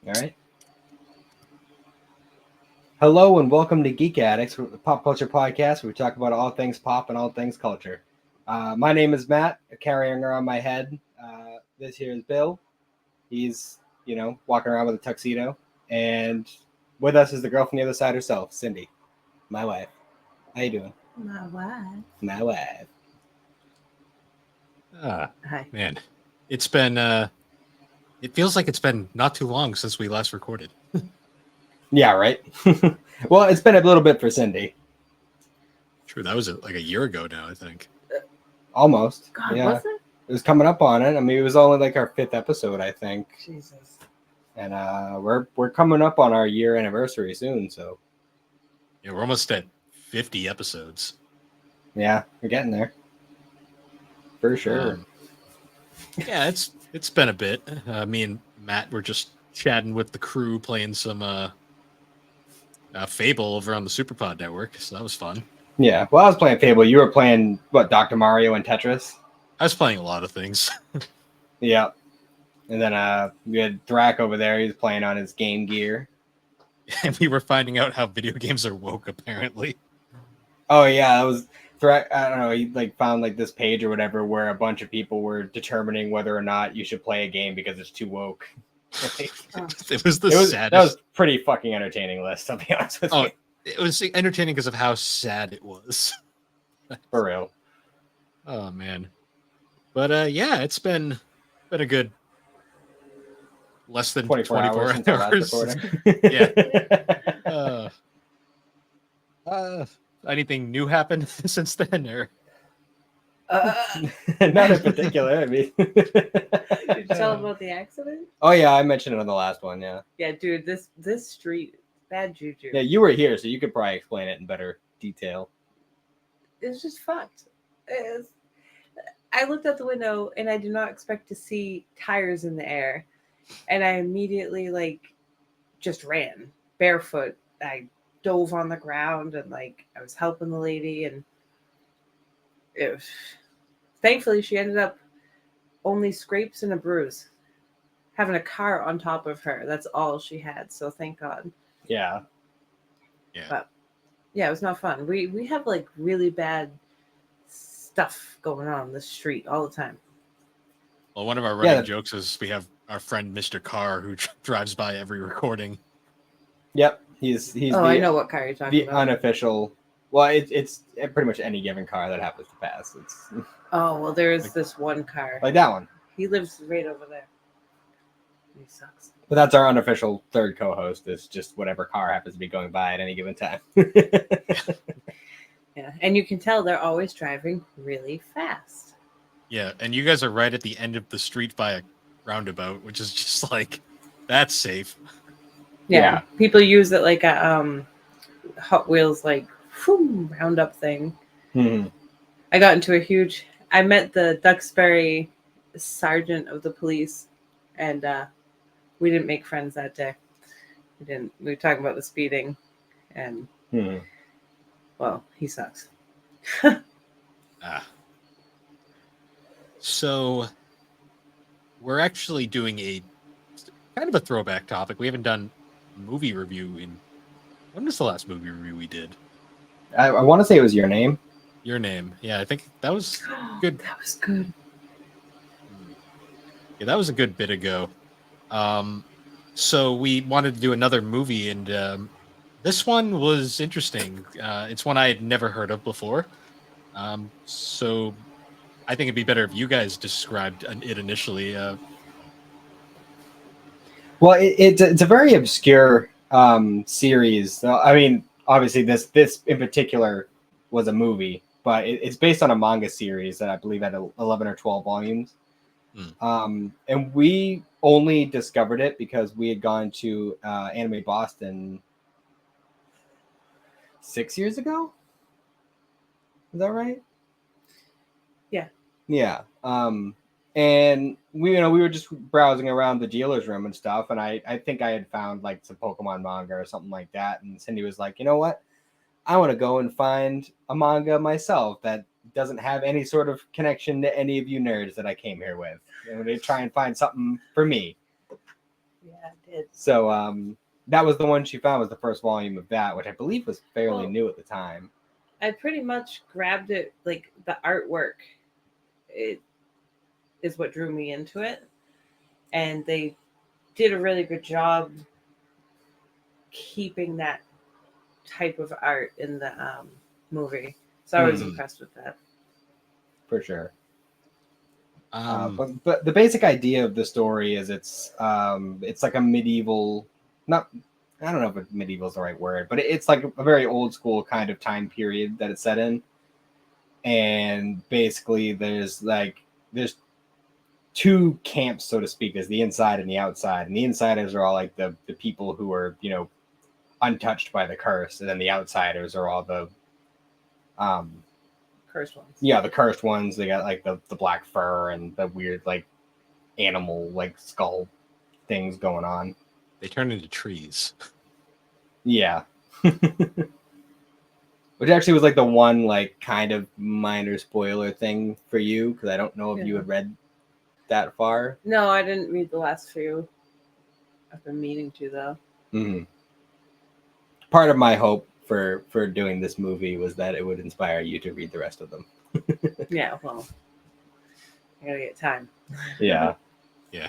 All right. Hello and welcome to Geek Addicts, the pop culture podcast where we talk about all things pop and all things culture. My name is Matt, carrying around my head. This here is Bill. He's, walking around with a tuxedo. And with us is the girl from the other side herself, Cyndi, my wife. How you doing? My wife. My wife. Hi. Man, it's been, it feels like it's been not too long since we last recorded. Yeah, right? Well, it's been a little bit for Cyndi. True, that was like a year ago now, I think. Almost. God, yeah. was it? It was coming up on it. I mean, it was only like our 5th episode, I think. Jesus. And we're coming up on our year anniversary soon, so Yeah, we're almost at 50 episodes. yeah, we're getting there. For sure. Yeah, it's been a bit. Me and Matt were just chatting with the crew, playing some Fable over on the SuperPod network, so that was fun. Yeah. Well, I was playing Fable. You were playing what, Dr. Mario and Tetris? I was playing a lot of things. Yeah. And then we had Thrak over there. He was playing on his Game Gear. And we were finding out how video games are woke, apparently. Oh yeah, that was Thrak. I don't know. He like found like this page or whatever where a bunch of people were determining whether or not you should play a game because it's too woke. It was the saddest. That was pretty fucking entertaining list. I'll be honest with you. It was entertaining because of how sad it was. For real. Oh man. But yeah, it's been a good less than 24 hours. Since our last recording. Yeah. Anything new happened since then, or not in particular. I mean, Did you tell about the accident? Oh yeah, I mentioned it on the last one. Yeah. Yeah, dude, this street, bad juju. Yeah, you were here, so you could probably explain it in better detail. It's just fucked. I looked out the window and I did not expect to see tires in the air, and I immediately just ran barefoot. I dove on the ground and I was helping the lady, and thankfully she ended up only scrapes and a bruise, having a car on top of her. That's all she had, so thank God. Yeah. But yeah, it was not fun. We have really bad stuff going on the street all the time. Well, one of our running jokes is we have our friend Mr. Carr who drives by every recording. Yep, he's. I know what car you're talking about. The unofficial. Well, it's pretty much any given car that happens to pass. It's. Oh well, there is this one car. Like that one. He lives right over there. He sucks. But that's our unofficial third co-host. Is just whatever car happens to be going by at any given time. Yeah, and you can tell they're always driving really fast. Yeah, and you guys are right at the end of the street by a roundabout, which is just that's safe. Yeah. People use it like a Hot Wheels roundup thing. Hmm. I got into I met the Duxbury sergeant of the police, and we didn't make friends that day. We were talking about the speeding, and well, he sucks. So we're actually doing a kind of a throwback topic. We haven't done movie review when was the last movie review we did? I want to say it was Your Name. Your Name. Yeah, I think that was good. That was good. Yeah, that was a good bit ago. So we wanted to do another movie, and this one was interesting. It's one I had never heard of before. So I think it'd be better if you guys described it initially. Well, it's a very obscure series. I mean, obviously this in particular was a movie, but it's based on a manga series that I believe had 11 or 12 volumes. And we only discovered it because we had gone to Anime Boston 6 years ago. Is that right? Yeah. Yeah. And we were just browsing around the dealer's room and stuff, and I think I had found some Pokemon manga or something like that, and Cyndi was like, you know what? I want to go and find a manga myself that doesn't have any sort of connection to any of you nerds that I came here with. I'm going to try and find something for me. Yeah, it did. So that was the one she found, was the first volume of that, which I believe was fairly Well, new at the time. I pretty much grabbed it, like the artwork. It is what drew me into it, and they did a really good job keeping that type of art in the movie. So I was impressed with that. For sure. Um, But the basic idea of the story is it's like a medieval, not, I don't know if medieval is the right word, but it's like a very old school kind of time period that it's set in. And basically there's two camps, so to speak. There's the inside and the outside, and the insiders are all like the people who are, you know, untouched by the curse, and then the outsiders are all the Cursed ones. yeah, the cursed ones. They got like the black fur and the weird like animal like skull things going on. they turn into trees. Yeah. Which actually was like the one like kind of minor spoiler thing for you, because I don't know if you had read that far. No, I didn't read the last few. I've been meaning to though. Mm-hmm. Part of my hope for doing this movie was that it would inspire you to read the rest of them. Yeah, well, I gotta get time. Yeah. Yeah.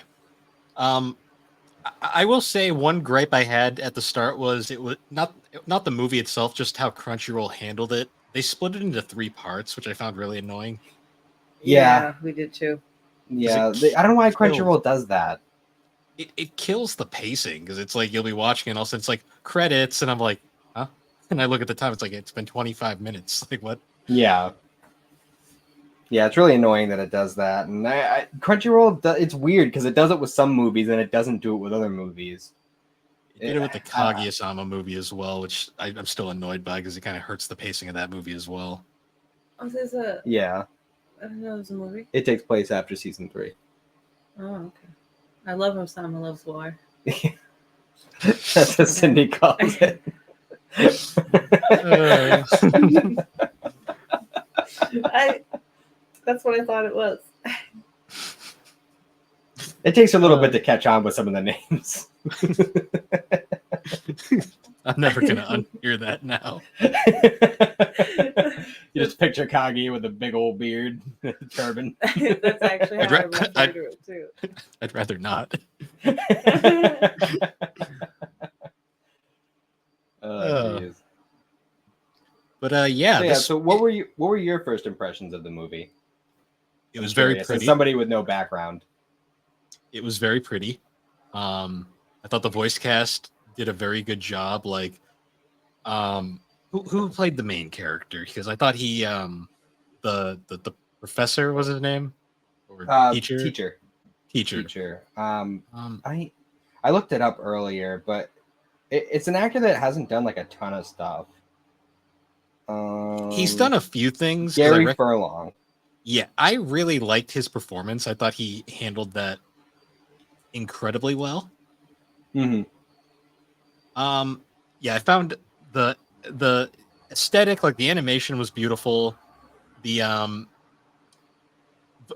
I will say one gripe I had at the start was it was not the movie itself, just how Crunchyroll handled it. They split it into 3 parts, which I found really annoying. Yeah. We did too. Yeah. I don't know why Crunchyroll does that. It kills the pacing, because it's like you'll be watching and all of a sudden it's like credits, and I'm like, huh? And I look at the time, it's like it's been 25 minutes. Like what? Yeah. Yeah, it's really annoying that it does that. And Crunchyroll, it's weird because it does it with some movies and it doesn't do it with other movies. It did it with the Kaguya-sama movie as well, which I'm still annoyed by because it kind of hurts the pacing of that movie as well. Oh, there's a. Yeah. I didn't know there's a movie. It takes place after season 3. Oh, okay. I love Osama Loves War. That's what Cyndi calls it. That's what I thought it was. It takes a little bit to catch on with some of the names. I'm never gonna unhear that now. You just picture Kagi with a big old beard, turban. That's actually how I refer to it too. I'd rather not. Geez. But yeah. So what were your first impressions of the movie? It was very pretty. As somebody with no background. It was very pretty. I thought the voice cast did a very good job. Like, who played the main character? Because I thought he, the professor was his name, or teacher. I looked it up earlier, but it's an actor that hasn't done like a ton of stuff. He's done a few things. Gary Furlong. Yeah, I really liked his performance. I thought he handled that incredibly well. Mm-hmm. Yeah, I found the aesthetic, like the animation was beautiful. The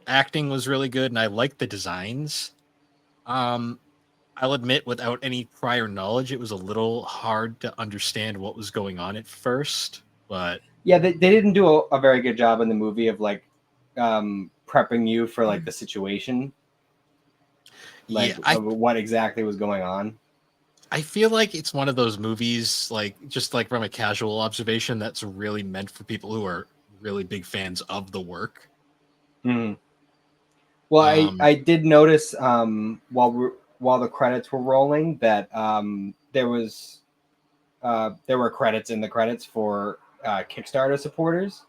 acting was really good, and I liked the designs. I'll admit, without any prior knowledge, it was a little hard to understand what was going on at first. But yeah, they didn't do a very good job in the movie of like prepping you for like the situation, like what exactly was going on. I feel like it's one of those movies, like just like from a casual observation, that's really meant for people who are really big fans of the work. Mm-hmm. Well, I did notice while the credits were rolling that there were credits in the credits for Kickstarter supporters.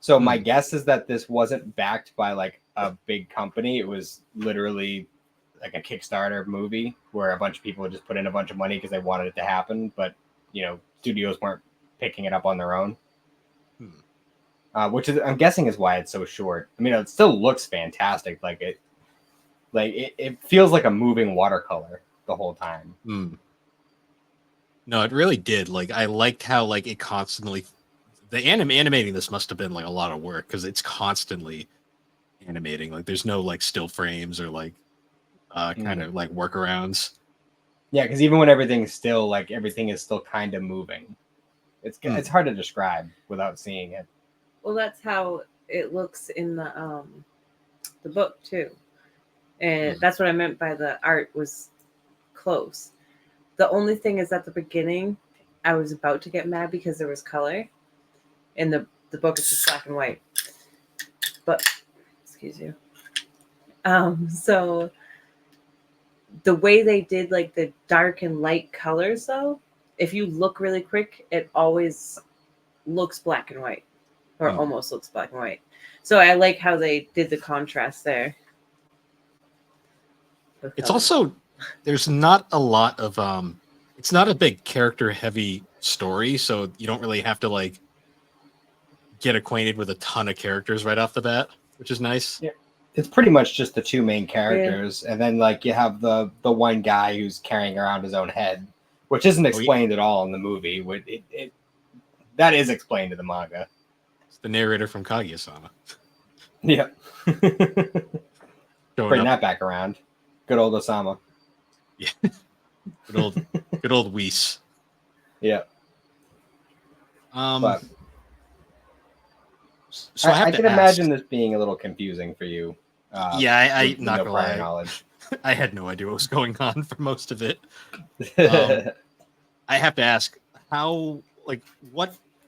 So my guess is that this wasn't backed by like a big company. It was literally like a Kickstarter movie where a bunch of people just put in a bunch of money because they wanted it to happen, but studios weren't picking it up on their own. Which is, I'm guessing, is why it's so short. I mean, it still looks fantastic. It feels like a moving watercolor the whole time. No, it really did. Like, I liked how like it constantly, animating this must have been like a lot of work because it's constantly animating. Like, there's no like still frames or like kind of like workarounds. Yeah, because even when everything's still, like everything is still kind of moving. It's hard to describe without seeing it. Well, that's how it looks in the book too, and that's what I meant by the art was close. The only thing is at the beginning, I was about to get mad because there was color, and the book is just black and white. But excuse you. So the way they did like the dark and light colors, though, if you look really quick, it always looks black and white, or almost looks black and white. So I like how they did the contrast there. It's also, there's not a lot of it's not a big character heavy story, so you don't really have to like get acquainted with a ton of characters right off the bat, which is nice. Yeah. It's pretty much just the two main characters, and then like you have the one guy who's carrying around his own head, which isn't explained at all in the movie. That is explained in the manga. It's the narrator from Kaguya-sama. Yeah. Showing Bring up. that back around. Good old Osama. Yeah. Good old Whis. Yeah. But so I can imagine this being a little confusing for you. I not no gonna prior lie. knowledge. I had no idea what was going on for most of it. I have to ask, how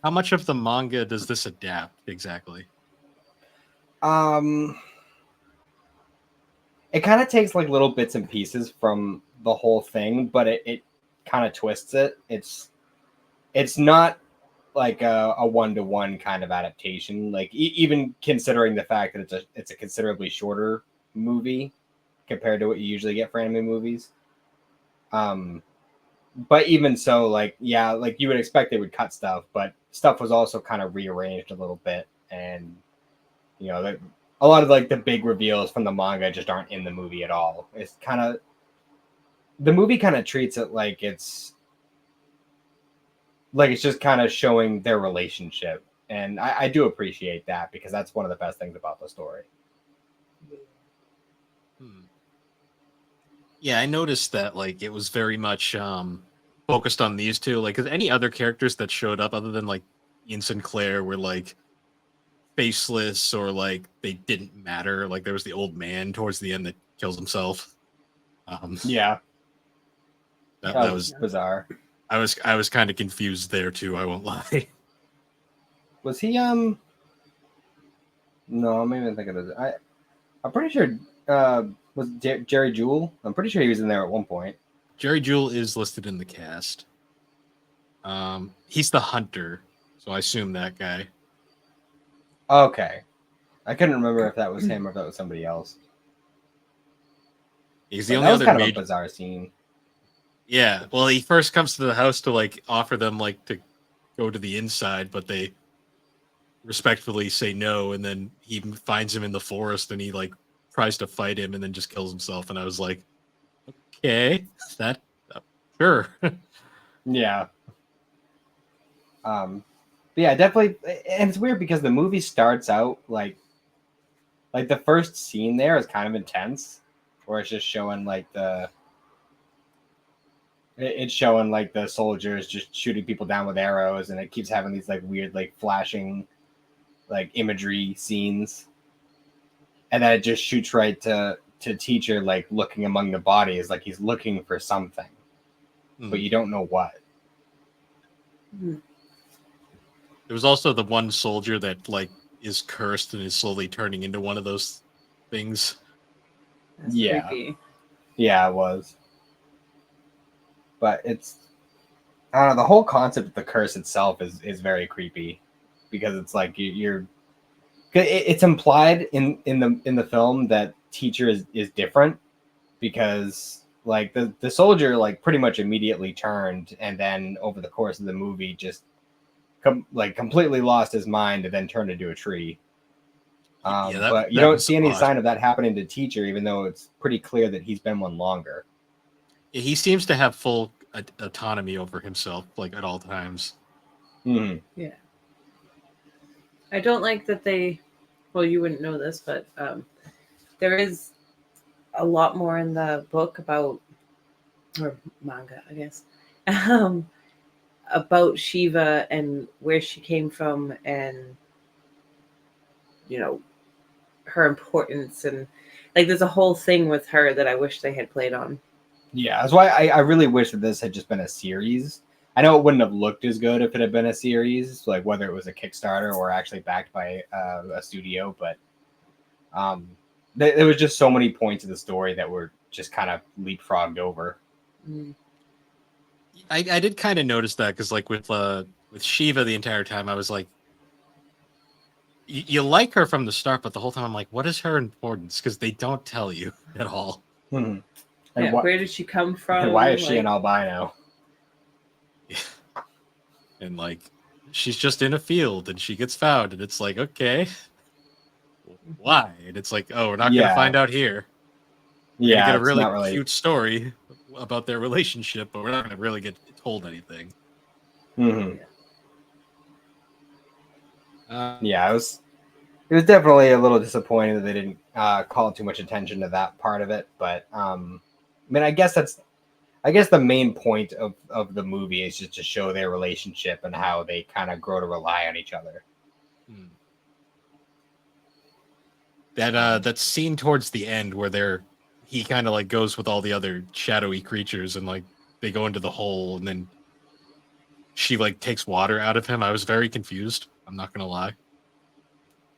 much of the manga does this adapt exactly? It kind of takes like little bits and pieces from the whole thing, but it kind of twists it. It's not like a 1-to-1 kind of adaptation. Like even considering the fact that it's a considerably shorter movie compared to what you usually get for anime movies. But even so, like you would expect they would cut stuff, but stuff was also kind of rearranged a little bit, and a lot of like the big reveals from the manga just aren't in the movie at all. It's kind of the movie kind of treats it like it's just kind of showing their relationship, and I do appreciate that because that's one of the best things about the story. Yeah, I noticed that like it was very much focused on these two. Like, because any other characters that showed up other than like Ian Sinclair were like faceless or like they didn't matter. Like there was the old man towards the end that kills himself. Yeah, that was bizarre. I was kind of confused there too. I won't lie. Was he No, I'm even thinking of it. I'm pretty sure was Jerry Jewell. I'm pretty sure he was in there at one point. Jerry Jewell is listed in the cast. He's the hunter, so I assume that guy. Okay, I couldn't remember if that was him or if that was somebody else. He's the only other kind of a bizarre scene. Yeah, well, he first comes to the house to like offer them like to go to the inside, but they respectfully say no, and then he finds him in the forest and he like tries to fight him and then just kills himself. And I was like, okay, that sure. Yeah. Yeah, definitely. And it's weird because the movie starts out like the first scene there is kind of intense, where it's just showing like it's showing like the soldiers just shooting people down with arrows, and it keeps having these like weird like flashing like imagery scenes, and then it just shoots right to teacher like looking among the bodies, like he's looking for something, but you don't know what. There was also the one soldier that like is cursed and is slowly turning into one of those things. That's creepy. Yeah, it was. But it's, I don't know, the whole concept of the curse itself is very creepy, because it's like it's implied in the film that teacher is different, because like the soldier like pretty much immediately turned, and then over the course of the movie just completely lost his mind and then turned into a tree. But you don't see any sign of that happening to teacher, even though it's pretty clear that he's been one longer. He seems to have full autonomy over himself, like at all times. Mm-hmm. Yeah. I don't like that they, well, you wouldn't know this, but there is a lot more in the book about or manga, I guess, um, about Shiva and where she came from, and you know her importance, and like there's a whole thing with her that I wish they had played on. Yeah, that's why I really wish that this had just been a series. I know it wouldn't have looked as good if it had been a series, like whether it was a Kickstarter or actually backed by a studio. But there was just so many points of the story that were just kind of leapfrogged over. Mm. I did kind of notice that because like with Shiva the entire time I was like, you like her from the start, but the whole time I'm like, what is her importance? Because they don't tell you at all. Mm-hmm. Yeah, where did she come from? And why is she an albino? And like, she's just in a field and she gets found, and it's like, okay, why? And it's like, oh, we're not gonna find out here. We're gonna get a really cute story about their relationship, but we're not gonna really get told anything. Mm-hmm. Yeah, it was definitely a little disappointing that they didn't call too much attention to that part of it. But I mean, I guess the main point of the movie is just to show their relationship and how they kind of grow to rely on each other. That scene towards the end where he kind of like goes with all the other shadowy creatures and like they go into the hole and then she like takes water out of him. I was very confused. I'm not gonna lie.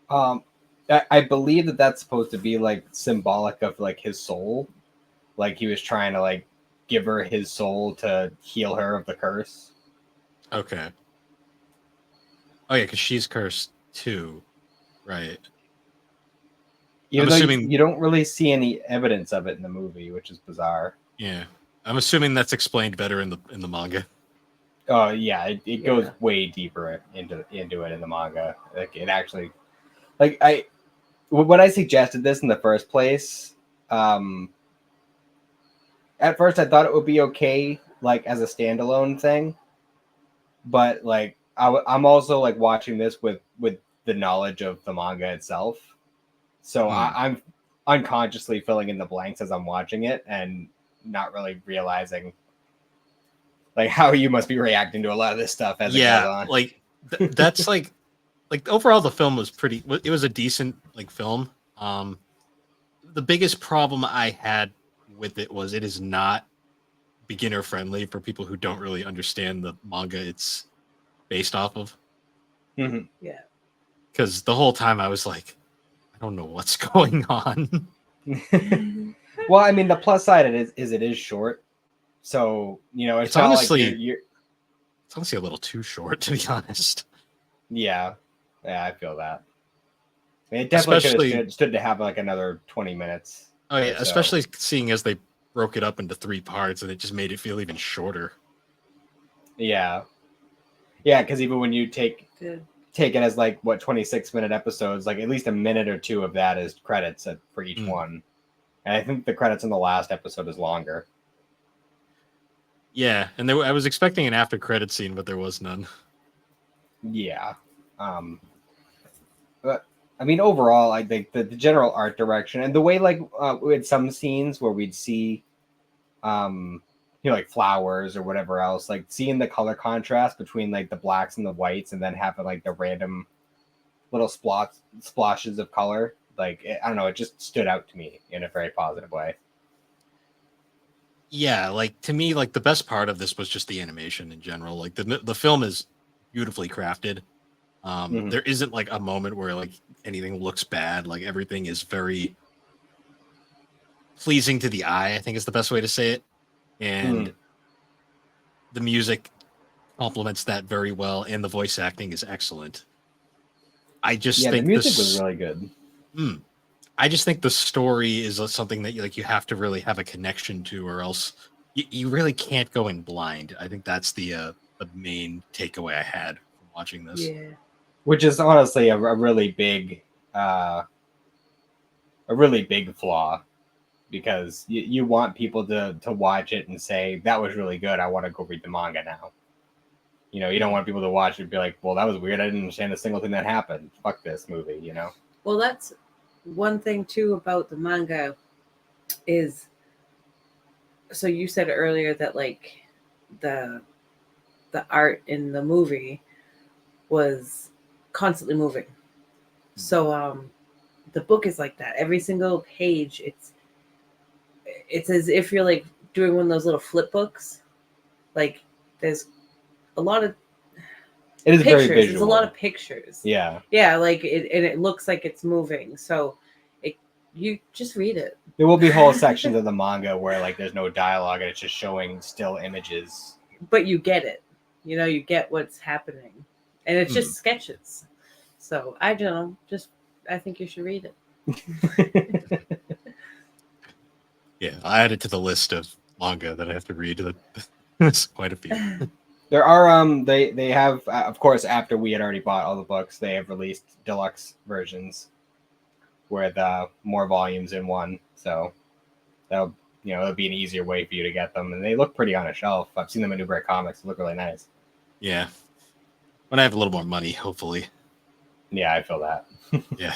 I believe that that's supposed to be like symbolic of like his soul, like he was trying to like give her his soul to heal her of the curse. Okay. Oh yeah, because she's cursed too, right? I'm assuming you don't really see any evidence of it in the movie, which is bizarre. Yeah, I'm assuming that's explained better in the manga. Oh yeah, it goes way deeper into it in the manga. Like it actually, like when I suggested this in the first place, at first I thought it would be okay, like as a standalone thing, but like I'm also like watching this with the knowledge of the manga itself, so I'm unconsciously filling in the blanks as I'm watching it and not really realizing like how you must be reacting to a lot of this stuff as it goes on. Like that's like overall the film was it was a decent like film. The biggest problem I had with it was it is not beginner friendly for people who don't really understand the manga it's based off of. Mm-hmm. Yeah. Because the whole time I was like, I don't know what's going on. Well, I mean, the plus side it is short, so you know it's not honestly like you're... It's honestly a little too short, to be honest. Yeah, I feel that. I mean, it definitely could have stood to have like another 20 minutes. Oh yeah, especially seeing as they broke it up into 3 parts and it just made it feel even shorter. Yeah, because even when you take it as like 26-minute episodes, like at least a minute or two of that is credits for each one, and I think the credits in the last episode is longer. Yeah, and I was expecting an after credit scene, but there was none. Yeah, but I mean, overall, I think the general art direction and the way, like, we had some scenes where we'd see, like flowers or whatever else, like seeing the color contrast between like the blacks and the whites, and then having like the random little splashes of color. Like, I don't know, it just stood out to me in a very positive way. Yeah, like to me, like the best part of this was just the animation in general. Like the film is beautifully crafted. There isn't like a moment where like anything looks bad. Like everything is very pleasing to the eye, I think is the best way to say it. And the music complements that very well, and the voice acting is excellent. I just think the music was really good. I just think the story is something that you have to really have a connection to, or else you really can't go in blind. I think that's the main takeaway I had from watching this. Yeah. Which is honestly a really big flaw, because you want people to watch it and say that was really good. I want to go read the manga now. You know, you don't want people to watch it and be like, well, that was weird. I didn't understand a single thing that happened. Fuck this movie, you know? Well, that's one thing too about the manga is so you said earlier that like the the art in the movie was constantly moving. So the book is like that. Every single page, it's as if you're like doing one of those little flip books. Like there's a lot of It is very pictures. visual. There's a lot of pictures. Yeah. Yeah, like it looks like it's moving. So you just read it. There will be whole sections of the manga where like there's no dialogue and it's just showing still images. But you get it. You know, you get what's happening. And it's just sketches. So I don't know. I think you should read it. Yeah, I added to the list of manga that I have to read. There's quite a few. There are they have of course after we had already bought all the books, they have released deluxe versions with more volumes in one. So that'll it'll be an easier way for you to get them, and they look pretty on a shelf. I've seen them in Newbury Comics; they look really nice. Yeah, when I have a little more money, hopefully. Yeah, I feel that. Yeah.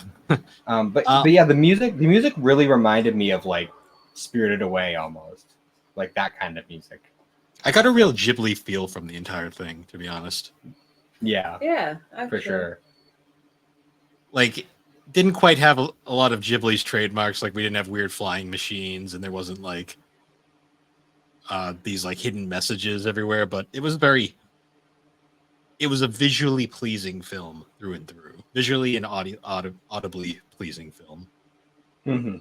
But yeah, the music really reminded me of like Spirited Away almost, like that kind of music. I got a real Ghibli feel from the entire thing, to be honest. Yeah. Yeah, for sure. Like, didn't quite have a lot of Ghibli's trademarks. Like, we didn't have weird flying machines, and there wasn't like these like hidden messages everywhere. But it was a visually pleasing film through and through. Visually and audibly pleasing film. Mm-hmm.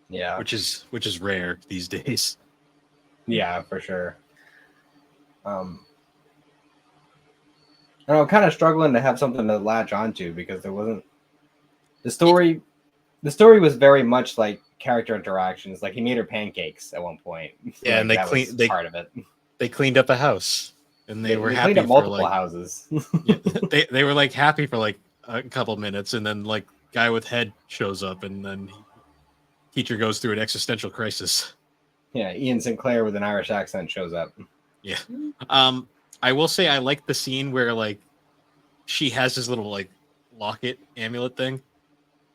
Yeah, which is rare these days. Yeah, for sure. I'm kind of struggling to have something to latch onto because there wasn't the story. The story was very much like character interactions. Like he made her pancakes at one point. Yeah, like, and they part of it. They cleaned up a house, and they were happy cleaned up for multiple houses. Yeah, they were like happy for like a couple minutes, and then like guy with head shows up, and then teacher goes through an existential crisis. Yeah, Ian Sinclair with an Irish accent shows up. Yeah. I will say I like the scene where like she has this little like locket amulet thing,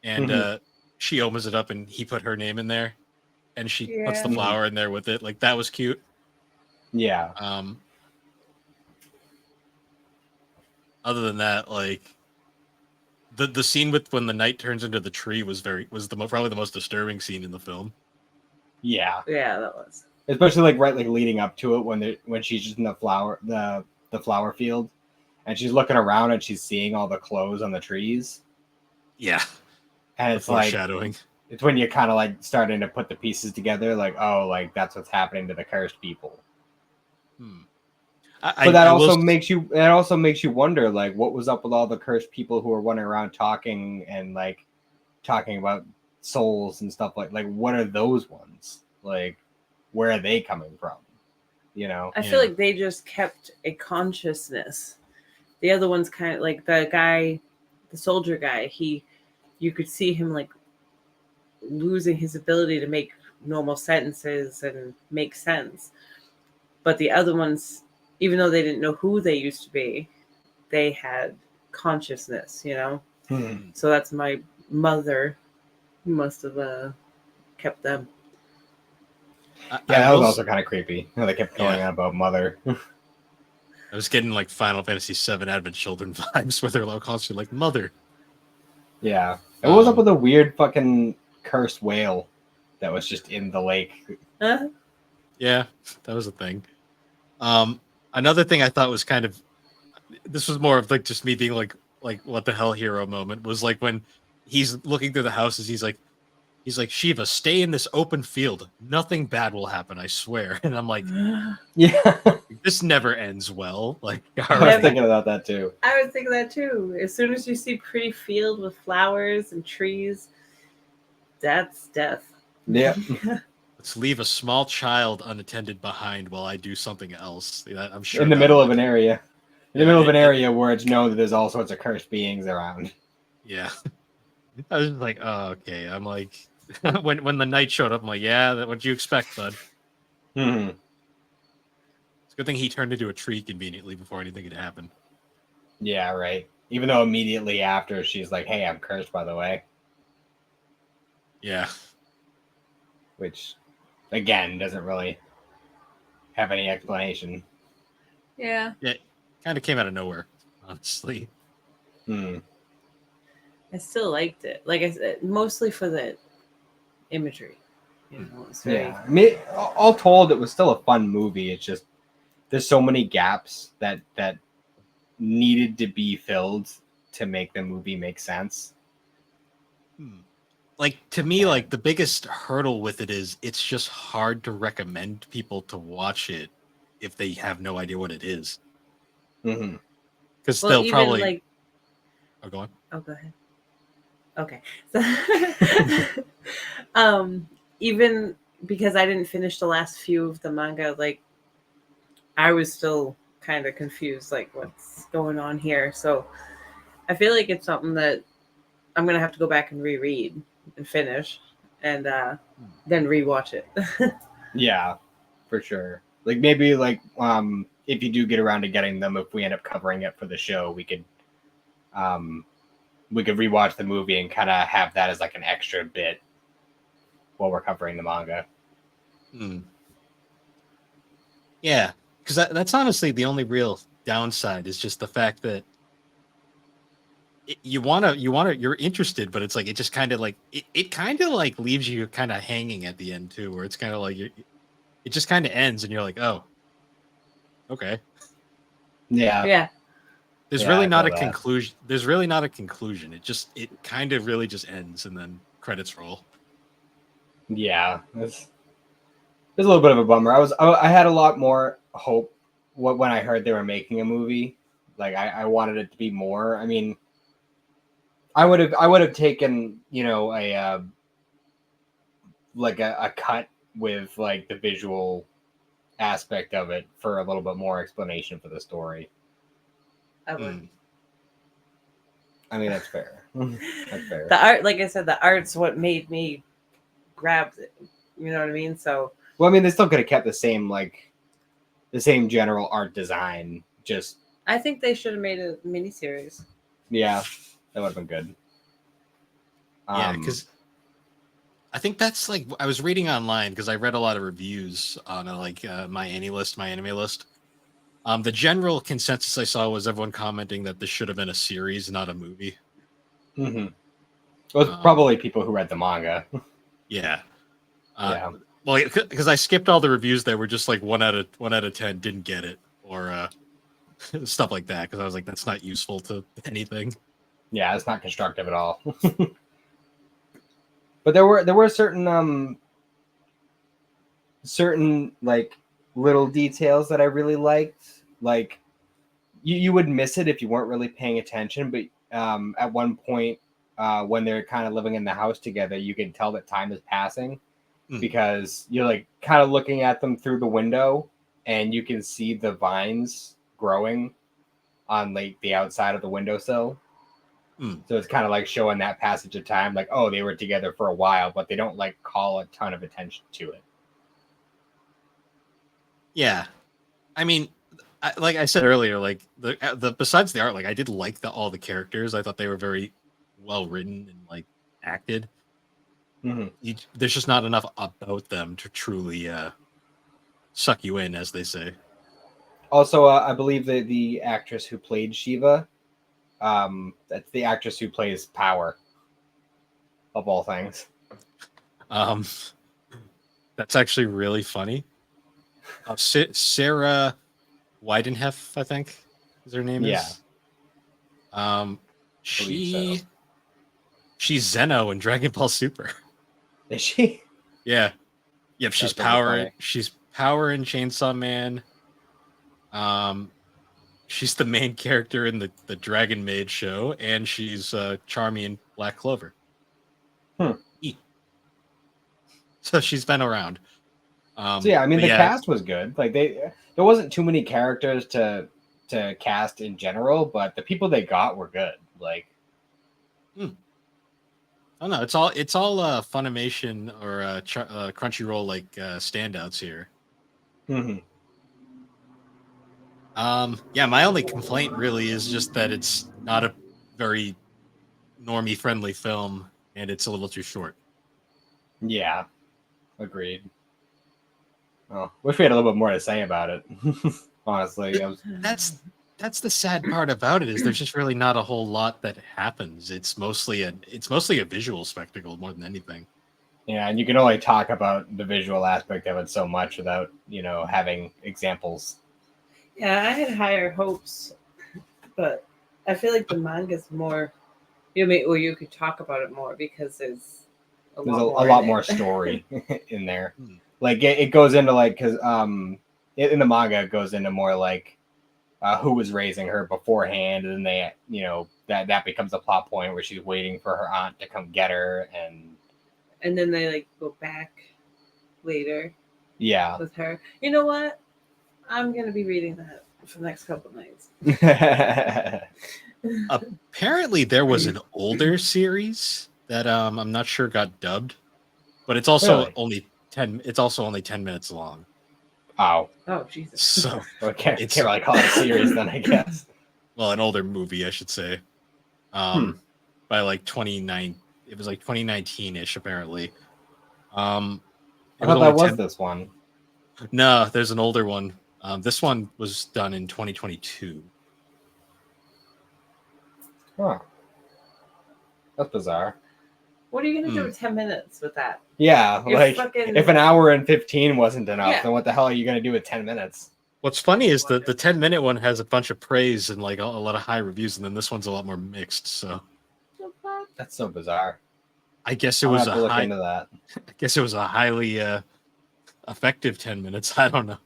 and she opens it up and he put her name in there, and she puts the flower in there with it. Like that was cute. Yeah. Other than that, like the scene with when the knight turns into the tree was probably the most disturbing scene in the film. Yeah. Yeah, that was. Especially like leading up to it when she's just in the flower field, and she's looking around and she's seeing all the clothes on the trees. Yeah. And it's foreshadowing. It's when you're kind of like starting to put the pieces together, like, oh, like that's what's happening to the cursed people. But that also makes you wonder, like, what was up with all the cursed people who were running around talking about souls and stuff like what are those ones? Like, where are they coming from? I feel like they just kept a consciousness. The other one's kind of like the soldier guy. You could see him like losing his ability to make normal sentences and make sense. But the other ones, even though they didn't know who they used to be, they had consciousness, So that's my mother who must have kept them. That was also kind of creepy. They kept going on about mother. I was getting like Final Fantasy VII Advent Children vibes where they're like constantly like mother. Yeah. And what was up with a weird fucking cursed whale that was just in the lake? Huh? Yeah, that was a thing. Another thing I thought was this was more of like just me being like what the hell hero moment was like when he's looking through the houses. He's like Shiva, stay in this open field. Nothing bad will happen, I swear. And I'm like, yeah, this never ends well. Like, I was thinking about that too. I was thinking that too. As soon as you see pretty field with flowers and trees, that's death. Yeah. Let's leave a small child unattended behind while I do something else. I'm sure in the middle of an area. In the middle of an area where it's known that there's all sorts of cursed beings around. Yeah. I was just like, oh, okay. I'm like, when the knight showed up, I'm like, yeah, what'd you expect, bud? Mm-hmm. It's a good thing he turned into a tree conveniently before anything could happen. Yeah, right. Even though immediately after she's like, hey, I'm cursed, by the way. Yeah. Which again doesn't really have any explanation. Yeah. Yeah, kind of came out of nowhere, honestly. I still liked it. Like I said, mostly for the imagery. You know, it's very Yeah, I mean, all told, it was still a fun movie. It's just there's so many gaps that needed to be filled to make the movie make sense. Like, to me, like, the biggest hurdle with it is it's just hard to recommend people to watch it if they have no idea what it is. Mm-hmm. Because well, they'll even probably. like. Oh, go on. Oh, go ahead. Okay. So, even because I didn't finish the last few of the manga, like I was still kind of confused, like what's going on here. So I feel like it's something that I'm gonna have to go back and reread and finish, and then rewatch it. Yeah, for sure. Like maybe like if you do get around to getting them, if we end up covering it for the show, we could rewatch the movie and kind of have that as like an extra bit while we're covering the manga. Yeah, because that's honestly the only real downside is just the fact that you're interested, but it's like it just kind of like it kind of like leaves you kind of hanging at the end too, where it's kind of like it just kind of ends and you're like, oh, okay. Yeah. Yeah. There's Yeah, really I not feel a that. conclusion. There's really not a conclusion. It kind of really just ends and then credits roll. Yeah, it's a little bit of a bummer. I had a lot more hope when I heard they were making a movie. Like I wanted it to be more. I mean, I would have taken, you know, a like a cut with like the visual aspect of it for a little bit more explanation for the story. I would. I mean, that's fair. That's fair. The art, like I said, the art's what made me grab it. You know what I mean? So. Well, I mean, they still could have kept the same general art design. Just I think they should have made a miniseries. yeah, that would have been good. Yeah, because I think that's like I was reading online because I read a lot of reviews on my anime list. The general consensus I saw was everyone commenting that this should have been a series, not a movie. Mm-hmm. Well, it's probably people who read the manga. Yeah. Yeah. Well, because I skipped all the reviews that were just like 1 out of 10 didn't get it or stuff like that because I was like, that's not useful to anything. Yeah, it's not constructive at all. But there were certain like little details that I really liked. Like you would miss it if you weren't really paying attention, but at one point when they're kind of living in the house together, you can tell that time is passing because you're like kind of looking at them through the window and you can see the vines growing on like the outside of the windowsill. So it's kind of like showing that passage of time, like, oh, they were together for a while, but they don't like call a ton of attention to it. Yeah. I mean, like I said earlier, like the besides the art, like I did like all the characters. I thought they were very well written and like acted. There's just not enough about them to truly suck you in, as they say. Also, I believe that the actress who played Shiva, that's the actress who plays Power, of all things. That's actually really funny. Sarah Weidenhef, I think, is her name is. She's Zeno in Dragon Ball Super. Is she? Yeah. Yep, she's That's really Power. funny. She's Power in Chainsaw Man. She's the main character in the Dragon Maid show, and she's Charmy in Black Clover. So she's been around. So yeah, I mean the yeah. cast was good. Like there wasn't too many characters to cast in general, but the people they got were good. Like, Oh no, it's all Funimation or Crunchyroll like standouts here. Yeah, my only complaint really is just that it's not a very normie friendly film and it's a little too short. Yeah, agreed. Oh, wish we had a little bit more to say about it. Honestly, That's the sad part about it is there's just really not a whole lot that happens. It's mostly a visual spectacle more than anything. yeah, and you can only talk about the visual aspect of it so much without having examples. Yeah, I had higher hopes, but I feel like the manga's more. You could talk about it more because there's a lot in more it. story in there. Hmm. Like it goes into like because in the manga it goes into more like who was raising her beforehand, and then they that becomes a plot point where she's waiting for her aunt to come get her, And then they like go back later yeah. with her. You know what? I'm gonna be reading that for the next couple nights. Apparently, there was an older series that I'm not sure got dubbed, but it's also Really? only 10. It's also only 10 minutes long. Oh, Oh Jesus! So well, can't It's- really call it a series then, I guess. well, an older movie, I should say. By like 29, it was like 2019-ish apparently. I It thought only that was 10 this one. No, there's an older one. This one was done in 2022. Huh. That's bizarre. What are you gonna do with 10 minutes with that? Yeah, You're like fucking- if an hour and 15 wasn't enough, Yeah. then what the hell are you gonna do with 10 minutes? What's funny is the 10-minute one has a bunch of praise and like a lot of high reviews, and then this one's a lot more mixed. So That's so bizarre. I guess it I'll was have to look into that. I guess it was a highly effective 10 minutes. I don't know.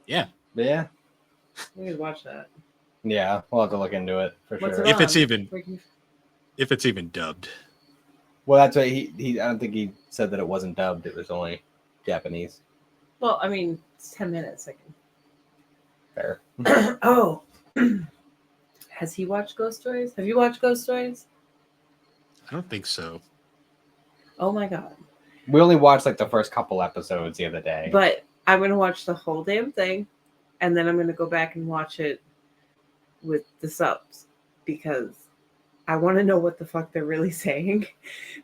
Yeah. But yeah. We could watch that. Yeah, we'll have to look into it for What's sure. it If it's on? even if it's even dubbed. Well, that's what he. I don't think he said that it wasn't dubbed. It was only Japanese. Well, I mean, it's 10 minutes. I Fair. can. Oh, has he watched Ghost Stories? Have you watched Ghost Stories? I don't think so. Oh my god! We only watched like the first couple episodes the other day. But I'm gonna watch the whole damn thing, and then I'm gonna go back and watch it with the subs because I want to know what the fuck they're really saying.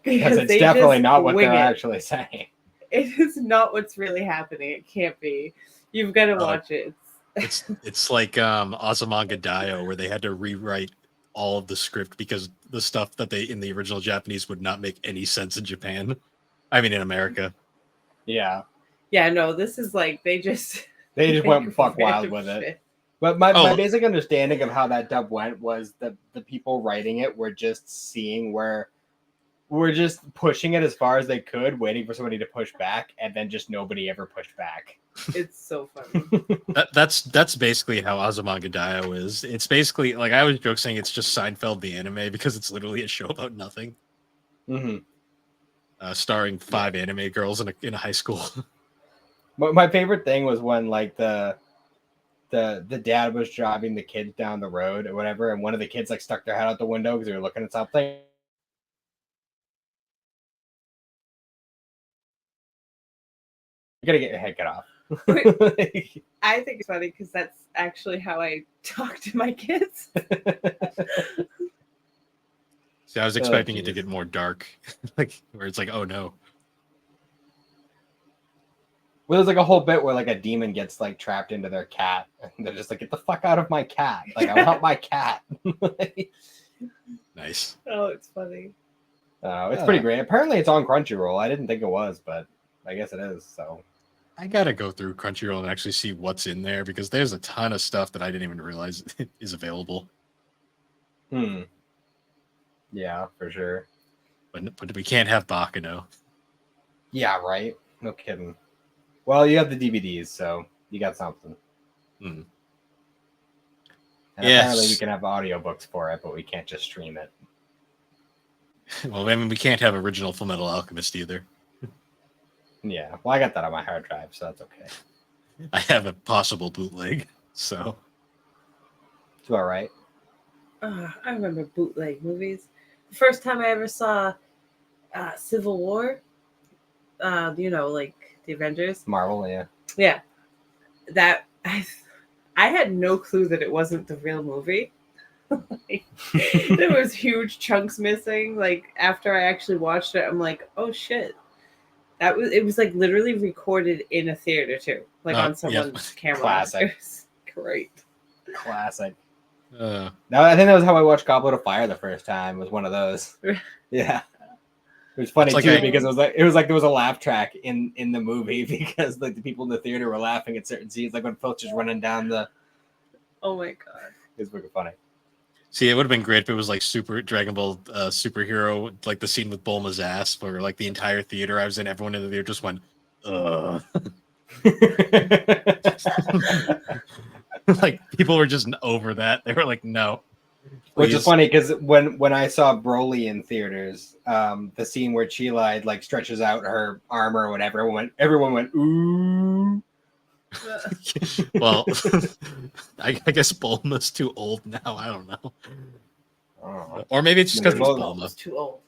because it's they definitely just not what wing they're it. actually saying. It is not what's really happening. It can't be. You've got to watch it. It's like Azumanga Daioh, where they had to rewrite all of the script because the stuff that they in the original Japanese would not make any sense in Japan. I mean, in America. Yeah, Yeah, no, this is like they just went buck wild random with it. shit. But my basic understanding of how that dub went was that the people writing it were just seeing where we're just pushing it as far as they could, waiting for somebody to push back, and then just nobody ever pushed back. It's so funny. That's basically how Azumanga Daioh is. It's basically like I always joke saying it's just Seinfeld the anime because it's literally a show about nothing, starring 5 anime girls in a high school. But my favorite thing was when like the dad was driving the kids down the road or whatever, and one of the kids like stuck their head out the window because they were looking at something. You gotta get your head cut off. I think it's funny because that's actually how I talk to my kids. See, I was expecting it to geez. get more dark, like where it's like, oh no. Well, there's like a whole bit where like a demon gets like trapped into their cat, and they're just like, "Get the fuck out of my cat! Like I want my cat." Nice. Oh, it's funny. It's pretty great. Apparently, it's on Crunchyroll. I didn't think it was, but I guess it is. So I gotta go through Crunchyroll and actually see what's in there because there's a ton of stuff that I didn't even realize is available. Yeah, for sure. But we can't have Bakuno. Yeah, right. No kidding. Well, you have the DVDs, so you got something. Hmm. And Yes. apparently we can have audiobooks for it, but we can't just stream it. Well, I mean, we can't have original Full Metal Alchemist either. Yeah, well, I got that on my hard drive, so that's okay. I have a possible bootleg, so It's all right. I remember bootleg movies. The first time I ever saw Civil War, like the Avengers. Marvel, yeah. Yeah, that I had no clue that it wasn't the real movie. Like, there was huge chunks missing. Like after I actually watched it, I'm like, oh shit. It was like literally recorded in a theater too. Like on someone's camera. Classic. It was great. Classic. Uh, No, I think that was how I watched Goblet of Fire the first time. Was one of those. Yeah. It was funny It's like too a- because it was like there was a laugh track in the movie because like the people in the theater were laughing at certain scenes, like when Filcher's running down the. Oh my god. It was wicked funny. See, it would have been great if it was like Super Dragon Ball superhero, like the scene with Bulma's ass, where like the entire theater I was in, everyone in the theater just went, ugh. Like people were just over that. They were like, no. Which is please." funny because when I saw Broly in theaters, the scene where Chila like stretches out her armor or whatever, everyone went ooh. Well, I guess Bulma's too old now. I don't know. Oh. Or maybe it's just because it's They're Bulma. Was too old.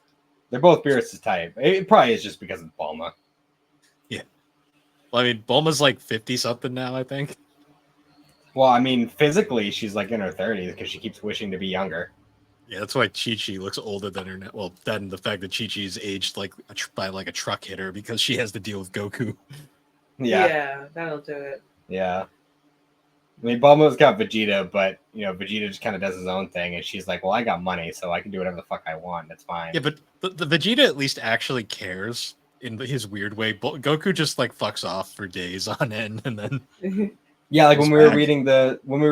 They're both Beerus' type. It probably is just because it's Bulma. Well, I mean, Bulma's like 50 something now, I think. Well, I mean, physically, she's like in her 30s because she keeps wishing to be younger. Yeah, that's why Chi-Chi looks older than her now. Well, then the fact that Chi-Chi's aged like by like a truck hitter because she has to deal with Goku. Yeah. That'll do it. Yeah. I mean, Bulma's got Vegeta, but, Vegeta just kind of does his own thing. And she's like, well, I got money, so I can do whatever the fuck I want. That's fine. Yeah, but the Vegeta at least actually cares in his weird way. Goku just like fucks off for days on end, and then Yeah, like He's when we were back.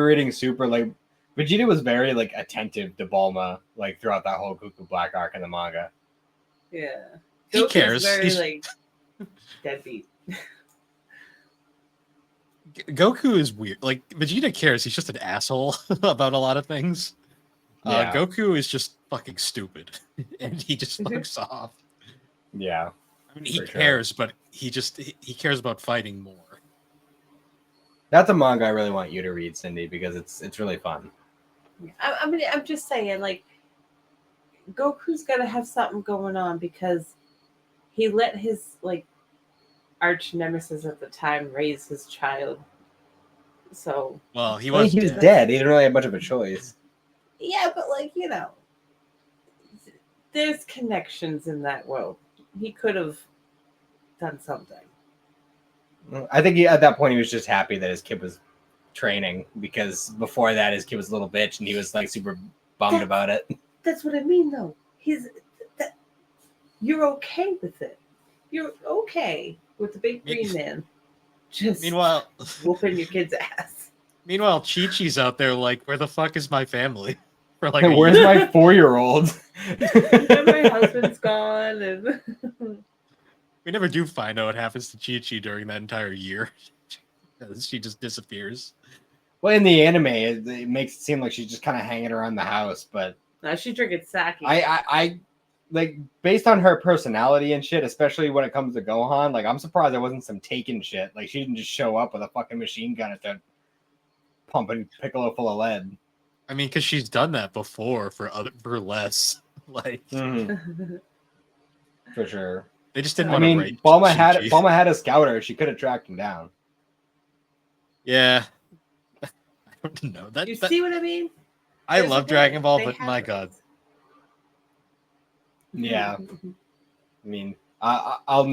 reading Super, like Vegeta was very like attentive to Bulma, like throughout that whole Goku Black arc in the manga. Yeah. He Goku's cares. Very He's- like deadbeat. Goku is weird. Like Vegeta cares. He's just an asshole about a lot of things. Yeah. Goku is just fucking stupid, and he just fucks off. Yeah. I mean, he For sure. cares, but he cares about fighting more. That's a manga I really want you to read, Cyndi, because it's really fun. I mean, I'm just saying, like, Goku's got to have something going on because he let his like arch nemesis at the time raise his child. So Well, he I mean, was he was dead. dead. He didn't really have much of a choice. yeah, but like there's connections in that world. He could have done something. I think at that point he was just happy that his kid was training because before that his kid was a little bitch and he was like super bummed about it. That's what I mean, though. You're okay with it. You're okay with the big green man just Meanwhile, whooping your kid's ass. Chi-Chi's out there like, where the fuck is my family? For like, Hey, a where's year. my 4-year-old? And my husband's gone, and We never do find out what happens to Chi-Chi during that entire year. She just disappears. Well, in the anime, it makes it seem like she's just kind of hanging around the house, but now she's drinking sake. I like based on her personality and shit, especially when it comes to Gohan. Like, I'm surprised there wasn't some Taken shit. Like, she didn't just show up with a fucking machine gun at the pumping Piccolo full of lead. I mean, because she's done that before for less. Like, For sure. they just didn't I want to mean, write Bulma Chi-Chi. had a scouter. She could have tracked him down. Yeah. I don't know. You see what I mean? I There's a love way. Dragon Ball, They but my have god. Yeah. I mean, I will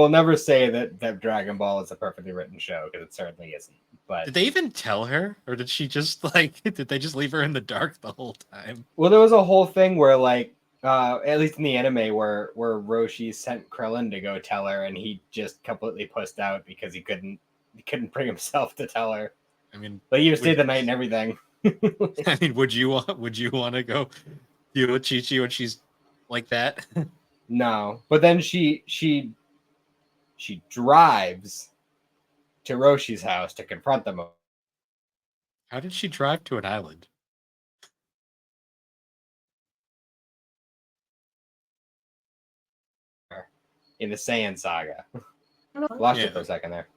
never say that Dragon Ball is a perfectly written show because it certainly isn't. But Did they even tell her? Or did she just, like, did they just leave her in the dark the whole time? well, there was a whole thing where like at least in the anime where Roshi sent Krillin to go tell her and he just completely pussed out because he couldn't bring himself to tell her. I mean, But he would- stayed the night and everything. I mean, would you want to go deal with Chi-Chi when she's like that? No, but then she drives to Roshi's house to confront them. How did she drive to an island? In the Saiyan saga. Lost you Yeah. for a second there.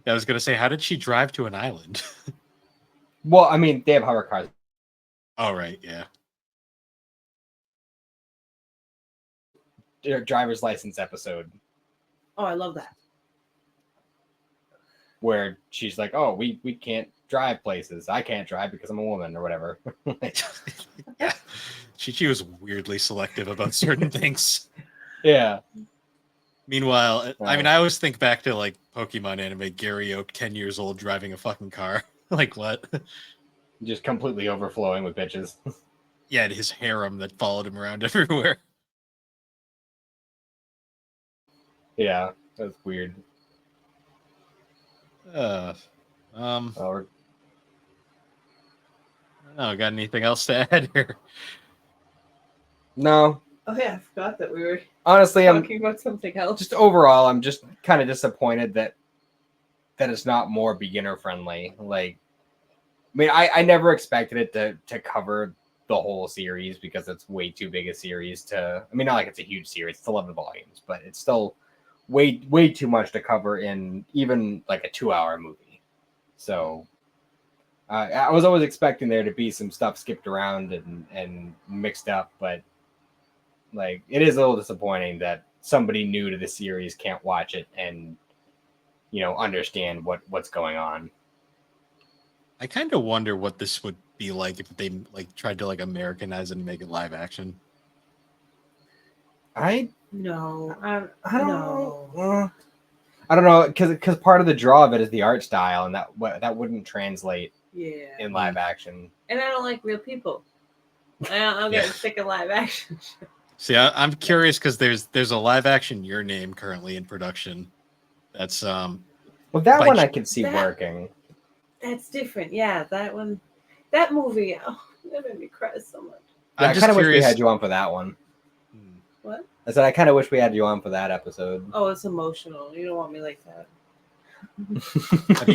I was gonna say, how did she drive to an island? Well, I mean, they have hover cars. All right, yeah. Their driver's license episode Oh, I love that. where she's like, "Oh, we can't drive places. I can't drive because I'm a woman or whatever. Yeah, she was weirdly selective about certain things. Yeah. Meanwhile, I mean, I always think back to like Pokemon anime, Gary Oak, 10 years old, driving a fucking car. Like what? Just completely overflowing with bitches. Yeah, and his harem that followed him around everywhere. Yeah, that's weird. Or I don't know, got anything else to add here? No. Oh yeah, I forgot that we were Honestly, I'm talking about something else. just overall, I'm just kind of disappointed that it's not more beginner friendly. Like, I mean, I never expected it to cover the whole series because it's way too big a series to. I mean, not like it's a huge series; it's 11 volumes, but it's still way too much to cover in even like a 2-hour movie. So I was always expecting there to be some stuff skipped around and mixed up, but like it is a little disappointing that somebody new to the series can't watch it and understand what's going on. I kind of wonder what this would be like if they like tried to like Americanize it and make it live action. I No, don't know. I don't know because part of the draw of it is the art style, and that wouldn't translate in live action. And I don't like real people. I'm getting sick of live action. See, I'm curious because there's a live action Your Name currently in production. That's well, that one I could see working. That's different. Yeah, that movie. Oh, that made me cry so much. Yeah, I kind of wish we had you on for that one. What? I said I kind of wish we had you on for that episode. Oh, it's emotional. You don't want me like that. Have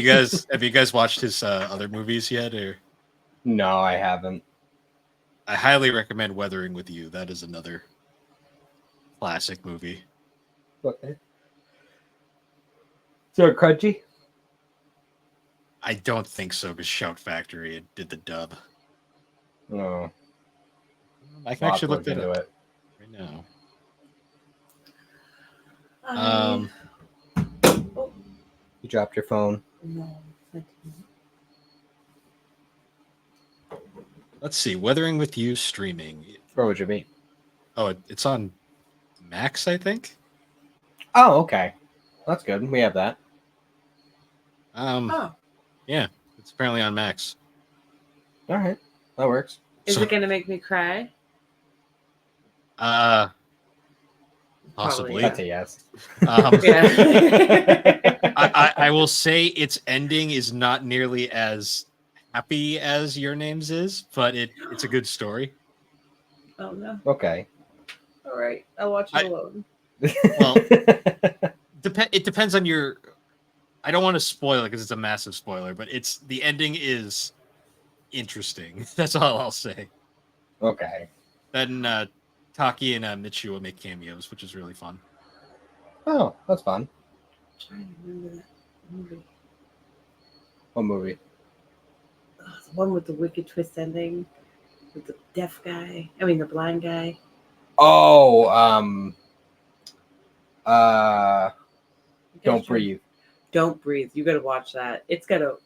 you guys watched his other movies yet? Or no, I haven't. I highly recommend Weathering with You. That is another classic movie. Okay. So crunchy? I don't think so, because Shout Factory did the dub. No. I can actually look into it right now. You dropped your phone. No. Let's see. Weathering with You streaming. Where would you be? Oh, it's on Max, I think. Oh, okay. That's good. We have that. Yeah, it's apparently on Max. All right, that works. Is it gonna make me cry? Possibly. That's a yes. I will say its ending is not nearly as happy as Your Name's is, but it's a good story. Oh no. Okay. All right, I'll watch it alone. Well, it depends on your. I don't want to spoil it because it's a massive spoiler, but the ending is interesting. That's all I'll say. Okay. Then Taki and Mitsuo make cameos, which is really fun. Oh, that's fun. I'm trying to remember that movie. What movie? Oh, the one with the wicked twist ending, with the deaf guy. I mean, the blind guy. Oh, Don't Breathe. Don't Breathe. You got to watch that. It's got a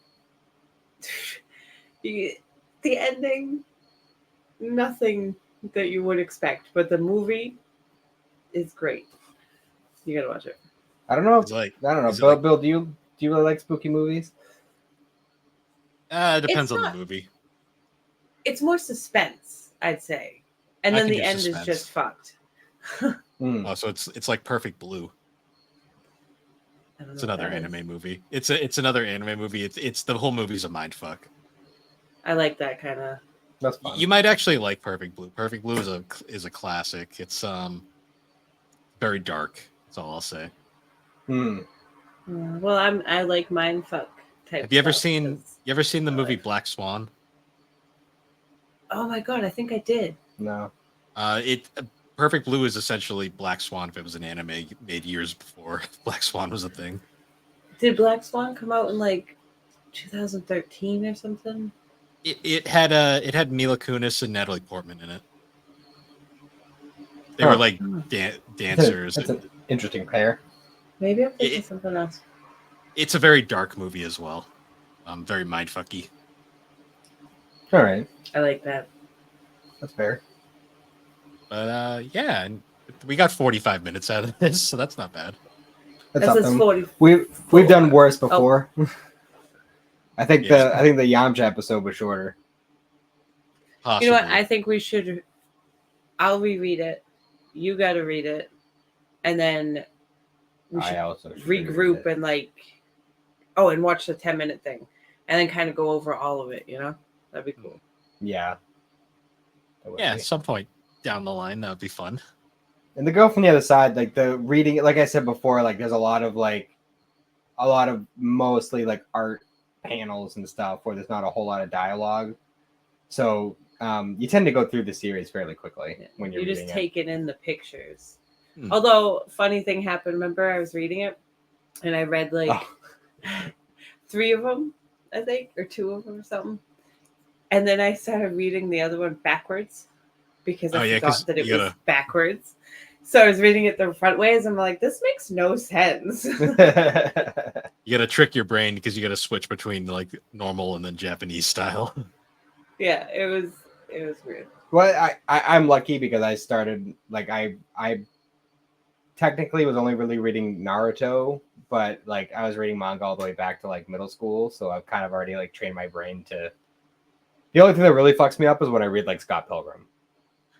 the ending, nothing that you would expect, but the movie is great. You got to watch it. I don't know. I don't know. Bill, do you really like spooky movies? It depends on the movie. It's more suspense, I'd say, and then the end is just fucked. Oh, so it's like Perfect Blue. It's another anime movie. It's another anime movie. It's the whole movie's a mind fuck. I like that kind of. That's fun. You might actually like Perfect Blue. Perfect Blue is a classic. It's very dark. That's all I'll say. Well, I like mind fuck type. Have you ever seen the movie Black Swan? Oh my god, I think I did. No. Perfect Blue is essentially Black Swan if it was an anime made years before Black Swan was a thing. Did Black Swan come out in like 2013 or something? It had Mila Kunis and Natalie Portman in it. They were like dancers. That's an interesting pair. Maybe I'm thinking something else. It's a very dark movie as well. Very mindfucky. All right, I like that. that's fair. But yeah, and we got 45 minutes out of this, so that's not bad. That's This is something. 40. We've done worse Oh. before. I think Yeah. the Yamcha episode was shorter. Possibly. You know what? I think we should. I'll reread it. You got to read it, and then we should I also should regroup and and watch the 10-minute thing, and then kind of go over all of it. That'd be cool. Yeah. Yeah, at some point down the line, that would be fun. And the girl from the other side, like the reading, like I said before, like there's a lot of mostly like art panels and stuff where there's not a whole lot of dialogue. So you tend to go through the series fairly quickly when you're just reading taking in the pictures. Hmm. Although, funny thing happened. Remember, I was reading it, and I read 3 of them, I think, or 2 of them or something. And then I started reading the other one backwards because I forgot that it was backwards. So I was reading it the front ways. And I'm like, this makes no sense. You got to trick your brain because you got to switch between like normal and then Japanese style. Yeah, it was weird. Well, I'm lucky because I started I technically was only really reading Naruto, but like I was reading manga all the way back to like middle school, so I've kind of already like trained my brain to. The only thing that really fucks me up is when I read like Scott Pilgrim.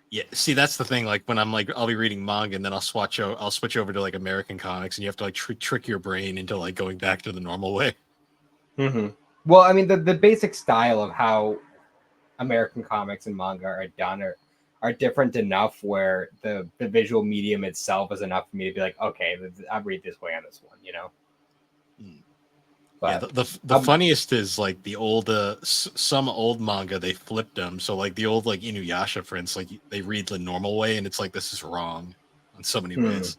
Yeah, see, that's the thing. Like when I'm like, I'll be reading manga and then I'll switch over to like American comics, and you have to like trick your brain into like going back to the normal way. Mm-hmm. Well, I mean, the basic style of how American comics and manga are done are different enough where the visual medium itself is enough for me to be like, okay, I'll read this way on this one, But yeah, the funniest is like the old some old manga, they flipped them. So like the old like Inuyasha, for instance, like they read the normal way, and it's like this is wrong in so many ways.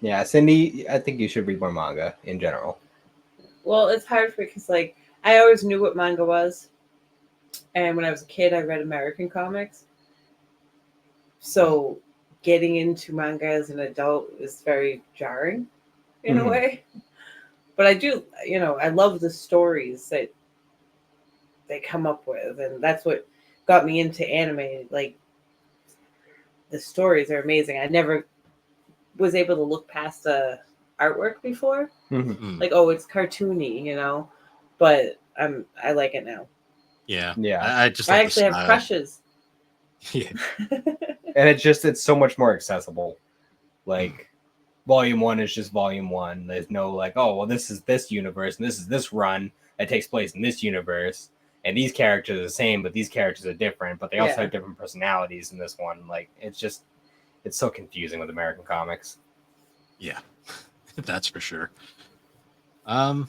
Yeah, Cyndi, I think you should read more manga in general. Well, it's hard for me because like I always knew what manga was, and when I was a kid, I read American comics. So getting into manga as an adult is very jarring in a way. But I do, I love the stories that they come up with. And that's what got me into anime. Like, the stories are amazing. I never was able to look past the artwork before. Like, oh, it's cartoony, but I like it now. Yeah. I actually have crushes. Yeah. And it's so much more accessible. Like, Volume 1 is just Volume 1. There's no like, oh, well, this is this universe and this is this run that takes place in this universe. And these characters are the same, but these characters are different, but they also have different personalities in this one. Like, it's so confusing with American comics. Yeah, that's for sure. So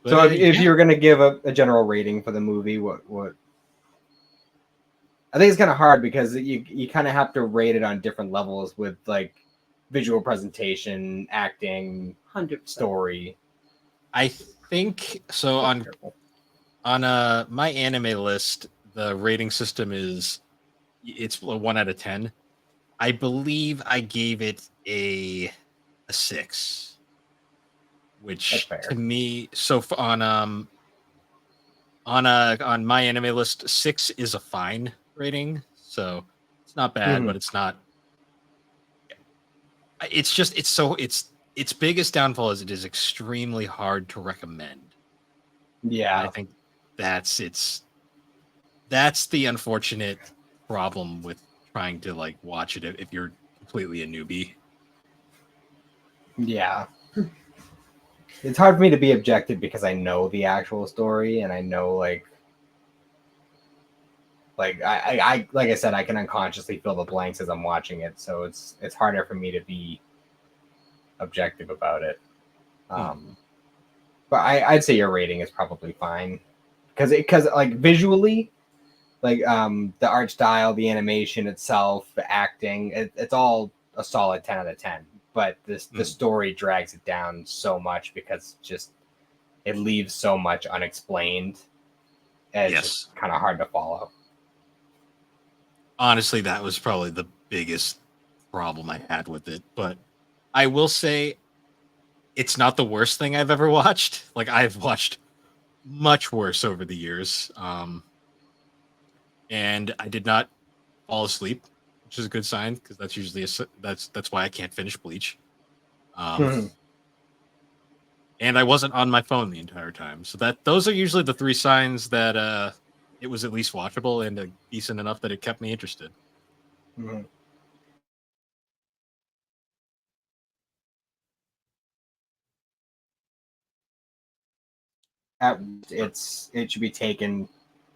if you're going to give a general rating for the movie, what? I think it's kind of hard because you kind of have to rate it on different levels with like visual presentation, acting, 100%. story. I think so. On my anime list, the rating system it's 1 out of 10. I believe I gave it a 6, which to me, so on my anime list, 6 is a fine rating. So it's not bad, but it's not. It's just its biggest downfall is it is extremely hard to recommend. Yeah, and I think that's the unfortunate problem with trying to like watch it if you're completely a newbie. Yeah. It's hard for me to be objective because I know the actual story and I know like I like I said, I can unconsciously fill the blanks as I'm watching it, so it's harder for me to be objective about it. But I'd say your rating is probably fine because like visually, like the art style, the animation itself, the acting, it's all a solid 10 out of 10. But the story drags it down so much because it leaves so much unexplained. And it's just kind of hard to follow. Honestly, that was probably the biggest problem I had with it. But I will say it's not the worst thing I've ever watched. Like, I've watched much worse over the years. And I did not fall asleep, which is a good sign because that's usually that's why I can't finish Bleach. Mhm. And I wasn't on my phone the entire time. So those are usually the three signs that it was at least watchable and decent enough that it kept me interested. Mhm. It should be taken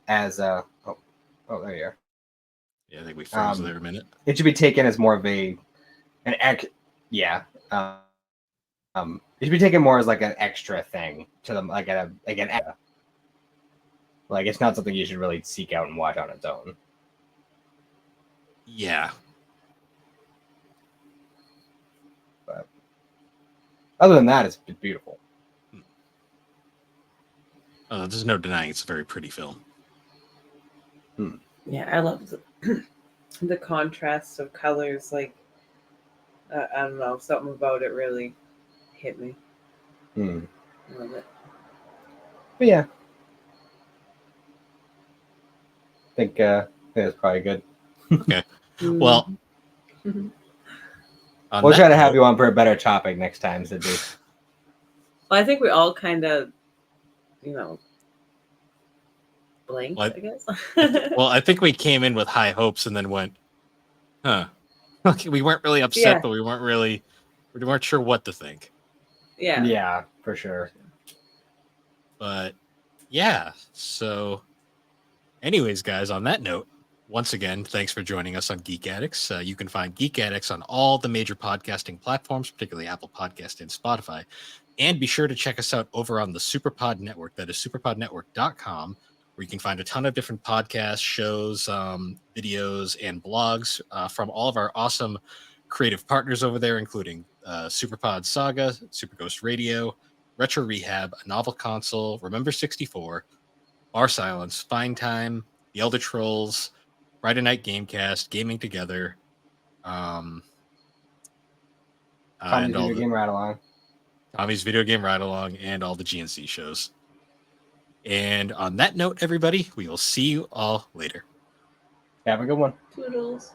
as a there you are. Yeah, I think we froze Um, there a minute. It should be taken as more of an yeah. It should be taken more as like an extra thing to them, like an extra. Like it's not something you should really seek out and watch on its own. Yeah. But other than that, it's beautiful. There's no denying it's a very pretty film. Yeah, I love the contrast of colors. Like, I don't know, something about it really hit me. Hmm. I love it. But yeah, I think that's probably good. Okay. Well, Mhm. We'll try to have you on for a better topic next time, Cyndi. Well, I think we all kind of, blinked, Well, I guess. well, I think we came in with high hopes and then went, huh. Okay, we weren't really upset, Yeah. but we weren't sure what to think. Yeah. Yeah, for sure. But yeah, so anyways, guys, on that note, once again, thanks for joining us on Geek Addicts. You can find Geek Addicts on all the major podcasting platforms, particularly Apple Podcast and Spotify. And be sure to check us out over on the Superpod Network. That is superpodnetwork.com, where you can find a ton of different podcasts, shows, videos, and blogs from all of our awesome creative partners over there, including Superpod Saga, Super Ghost Radio, Retro Rehab, A Novel Console, Remember 64, Bar Silence, Fine Time, The Elder Trolls, Friday Night Gamecast, Gaming Together, Tommy's and all video the game ride along. Tommy's Video Game Ride Along, and all the GNC shows. And on that note, everybody, we will see you all later. Have a good one. Toodles.